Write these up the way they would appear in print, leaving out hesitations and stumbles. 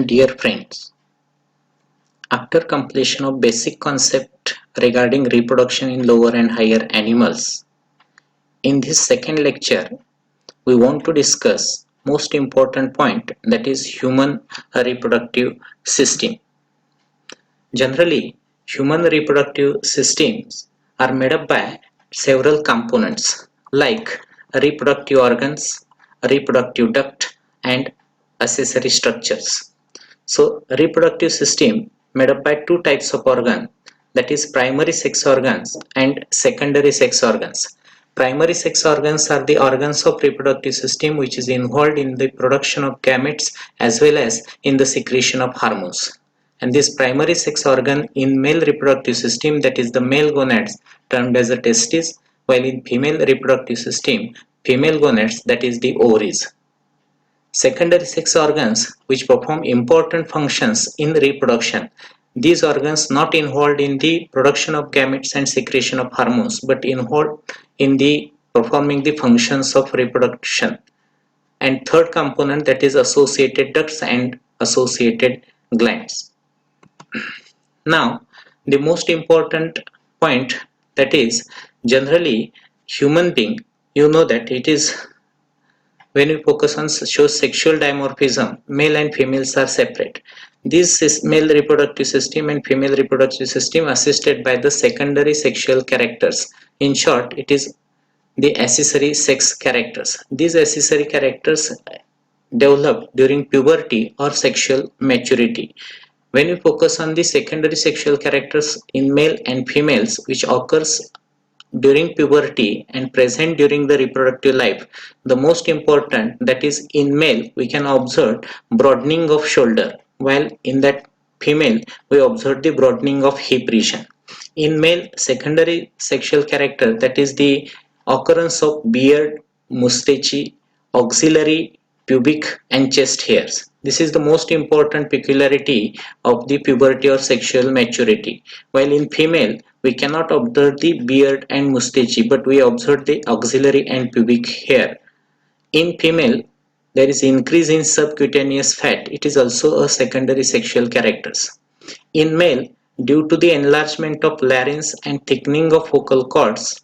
Dear friends, after completion of basic concept regarding reproduction in lower and higher animals, in this second lecture, we want to discuss most important point, that is human reproductive system. Generally, human reproductive systems are made up by several components like reproductive organs, reproductive duct, and accessory structures. So reproductive system made up by two types of organ, that is primary sex organs and secondary sex organs. Primary sex organs are the organs of reproductive system which is involved in the production of gametes as well as in the secretion of hormones. And this primary sex organ in male reproductive system, that is the male gonads, termed as the testes, while in female reproductive system, female gonads, that is the ovaries. Secondary sex organs which perform important functions in reproduction. These organs not involved in the production of gametes and secretion of hormones, but involved in the performing the functions of reproduction. And third component, that is associated ducts and associated glands. Now, the most important point, that is generally human being, you know that it is when we focus on shows sexual dimorphism, male and females are separate. This male reproductive system and female reproductive system assisted by the secondary sexual characters. In short, it is the accessory sex characters. These accessory characters develop during puberty or sexual maturity. When we focus on the secondary sexual characters in male and females, which occurs during puberty and present during the reproductive life, the most important, that is in male we can observe broadening of shoulder, while in that female we observe the broadening of hip region. In male secondary sexual character, that is the occurrence of beard, mustache, axillary, pubic and chest hairs. This is the most important peculiarity of the puberty or sexual maturity. While in female, we cannot observe the beard and mustache, but we observe the axillary and pubic hair. In female, there is increase in subcutaneous fat. It is also a secondary sexual characters. In male, due to the enlargement of larynx and thickening of vocal cords,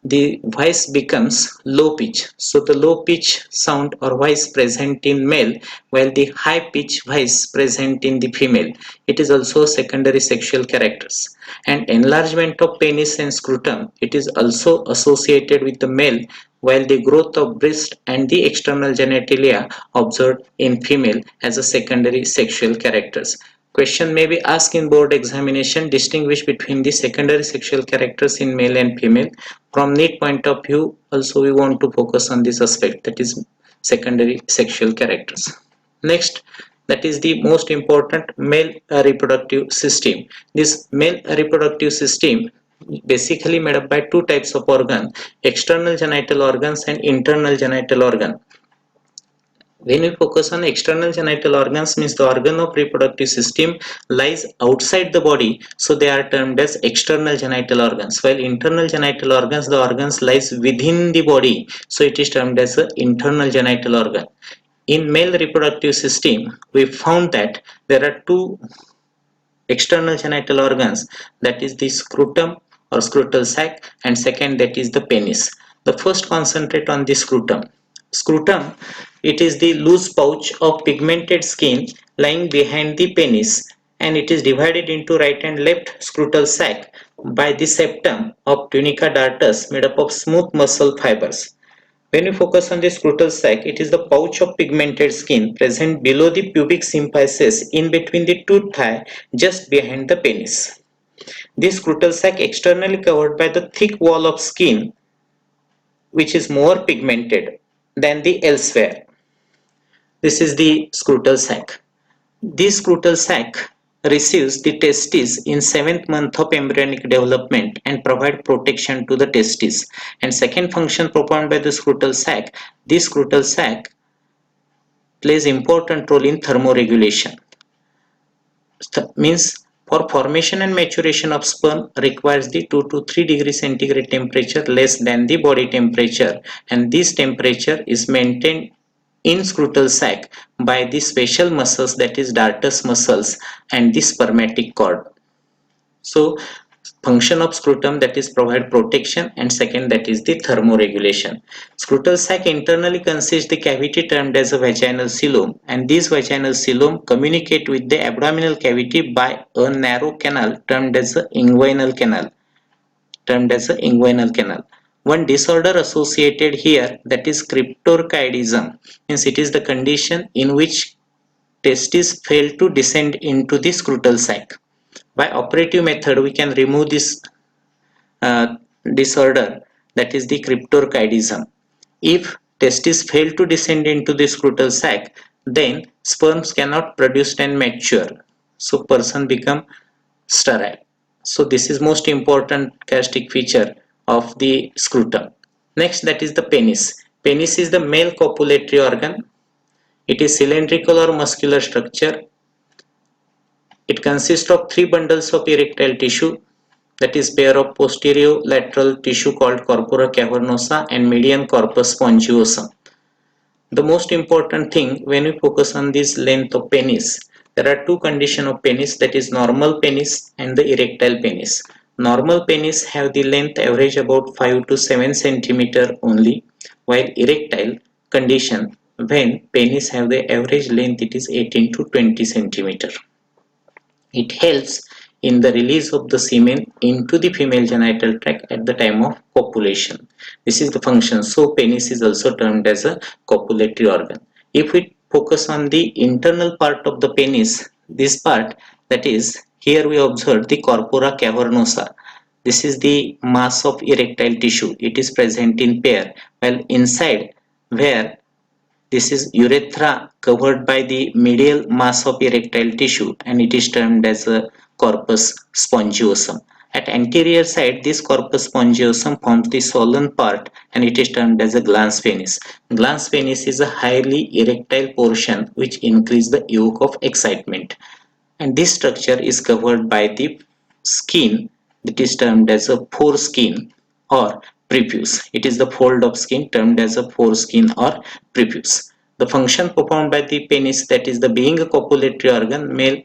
the voice becomes low pitch. So the low pitch sound or voice present in male, while the high pitch voice present in the female. It is also secondary sexual characters. And enlargement of penis and scrotum, it is also associated with the male, while the growth of breast and the external genitalia observed in female as a secondary sexual characters. Question may be asked in board examination, distinguish between the secondary sexual characters in male and female. From NEET point of view, also we want to focus on this aspect, that is secondary sexual characters. Next, that is the most important, male reproductive system. This male reproductive system basically made up by two types of organ, external genital organs and internal genital organ. When we focus on external genital organs, means the organ of reproductive system lies outside the body, so they are termed as external genital organs, while internal genital organs, the organs lies within the body, so it is termed as an internal genital organ. In male reproductive system, we found that there are two external genital organs, that is the scrotum or scrotal sac, and second, that is the penis. The first concentrate on the scrotum. Scrotum, it is the loose pouch of pigmented skin lying behind the penis, and it is divided into right and left scrotal sac by the septum of tunica dartus made up of smooth muscle fibers. When we focus on the scrotal sac, it is the pouch of pigmented skin present below the pubic symphysis in between the two thigh just behind the penis. This scrotal sac externally covered by the thick wall of skin which is more pigmented than the elsewhere. This is the scrotal sac. This scrotal sac receives the testes in 7th month of embryonic development and provide protection to the testes. And second function performed by the scrotal sac, this scrotal sac plays important role in thermoregulation. Means for formation and maturation of sperm requires the 2 to 3 degrees centigrade temperature less than the body temperature, and this temperature is maintained in scrotal sac by the special muscles, that is dartus muscles and the spermatic cord. So function of scrotum, that is provide protection, and second, that is the thermoregulation. Scrotal sac internally consists the cavity termed as a vaginal coelom, and this vaginal coelom communicate with the abdominal cavity by a narrow canal termed as a inguinal canal. One disorder associated here, that is cryptorchidism, means it is the condition in which testes fail to descend into the scrotal sac. By operative method, we can remove this uh, disorder, that is the cryptorchidism. If testes fail to descend into the scrotal sac, then sperms cannot produce and mature. So person become sterile. So this is most important characteristic feature of the scrotum. Next, that is the penis. Penis is the male copulatory organ. It is cylindrical or muscular structure. It consists of three bundles of erectile tissue, that is pair of posterior lateral tissue called corpora cavernosa and median corpus spongiosum. The most important thing when we focus on this length of penis, there are two conditions of penis, that is normal penis and the erectile penis. Normal penis have the length average about 5 to 7 centimeter only, while erectile condition, when penis have the average length, it is 18 to 20 centimeter. It helps in the release of the semen into the female genital tract at the time of copulation. This is the function. So penis is also termed as a copulatory organ. If we focus on the internal part of the penis, this part, that is, here we observe the corpora cavernosa. This is the mass of erectile tissue. It is present in pair, while inside, where this is urethra covered by the medial mass of erectile tissue, and it is termed as a corpus spongiosum. At anterior side, this corpus spongiosum forms the swollen part, and it is termed as a glans penis. Glans penis is a highly erectile portion which increases the yoke of excitement, and this structure is covered by the skin that is termed as a foreskin or prepuce. It is the fold of skin termed as a foreskin or prepuce. The function performed by the penis, that is the being a copulatory organ, male,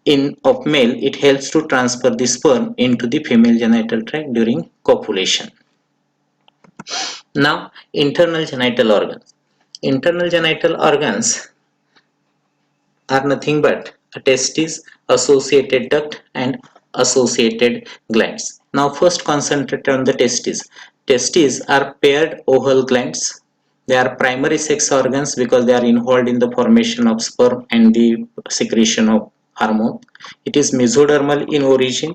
it helps to transfer the sperm into the female genital tract during copulation. Now, internal genital organs. Internal genital organs are nothing but a testis, associated duct, and associated glands. Now first concentrate on the testes. Testes are paired oval glands. They are primary sex organs because they are involved in the formation of sperm and the secretion of hormone. It is mesodermal in origin,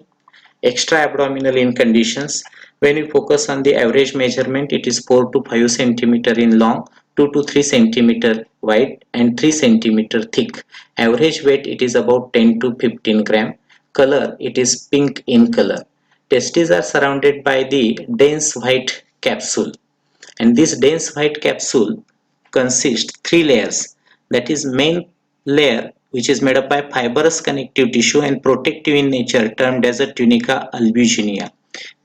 extra-abdominal in conditions. When we focus on the average measurement, it is 4 to 5 centimeter in long, 2 to 3 centimeter wide, and 3 centimeter thick. Average weight, it is about 10 to 15 gram. Color, it is pink in color. Testes are surrounded by the dense white capsule, and this dense white capsule consists three layers, that is main layer, which is made up by fibrous connective tissue and protective in nature, termed as a tunica albuginea.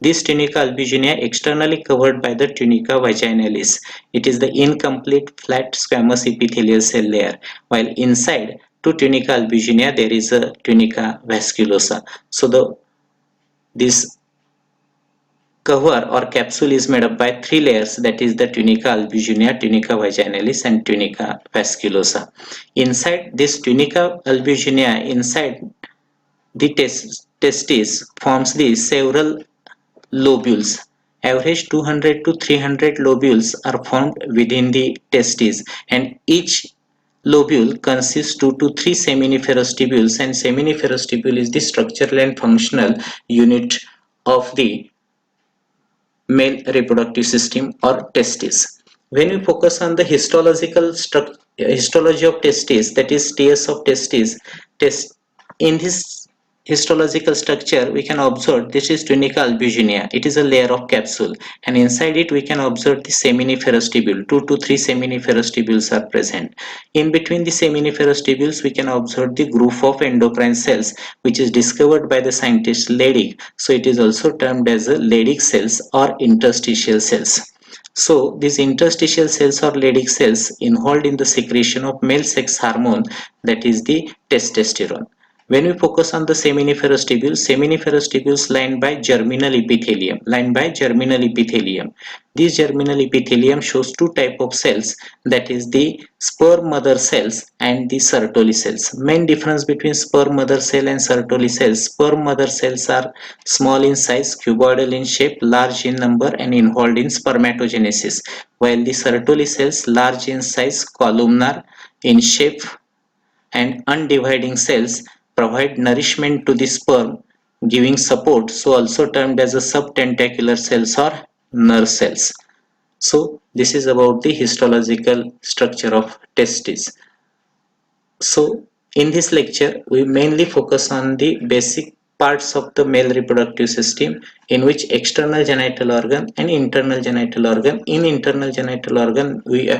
This tunica albuginea externally covered by the tunica vaginalis. It is the incomplete flat squamous epithelial cell layer, while inside to tunica albuginea there is a tunica vasculosa. So this cover or capsule is made up by three layers, that is the tunica albuginea, tunica vaginalis, and tunica vasculosa. Inside this tunica albuginea, inside the testes forms the several lobules. Average 200 to 300 lobules are formed within the testes, and each lobule consists 2 to 3 seminiferous tubules, and seminiferous tubule is the structural and functional unit of the male reproductive system or testes. When we focus on the histology of testes, that is TS of testes, in this histological structure we can observe this is tunica albuginea. It is a layer of capsule, and inside it we can observe the seminiferous tubule. 2 to 3 seminiferous tubules are present. In between the seminiferous tubules we can observe the group of endocrine cells, which is discovered by the scientist Leydig. So it is also termed as a Leydig cells or interstitial cells. So these interstitial cells or Leydig cells involved in the secretion of male sex hormone, that is the testosterone. When we focus on the seminiferous tubules lined by germinal epithelium. This germinal epithelium shows two type of cells, that is the sperm mother cells and the Sertoli cells. Main difference between sperm mother cell and Sertoli cells: sperm mother cells are small in size, cuboidal in shape, large in number and involved in spermatogenesis, while the Sertoli cells large in size, columnar in shape and undividing cells provide nourishment to the sperm, giving support, so also termed as a subtentacular cells or nerve cells. So this is about the histological structure of testes. So in this lecture, we mainly focus on the basic parts of the male reproductive system, in which external genital organ and internal genital organ. In internal genital organ, we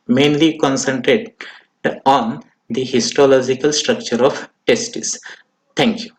mainly concentrate on the histological structure of testes. Thank you.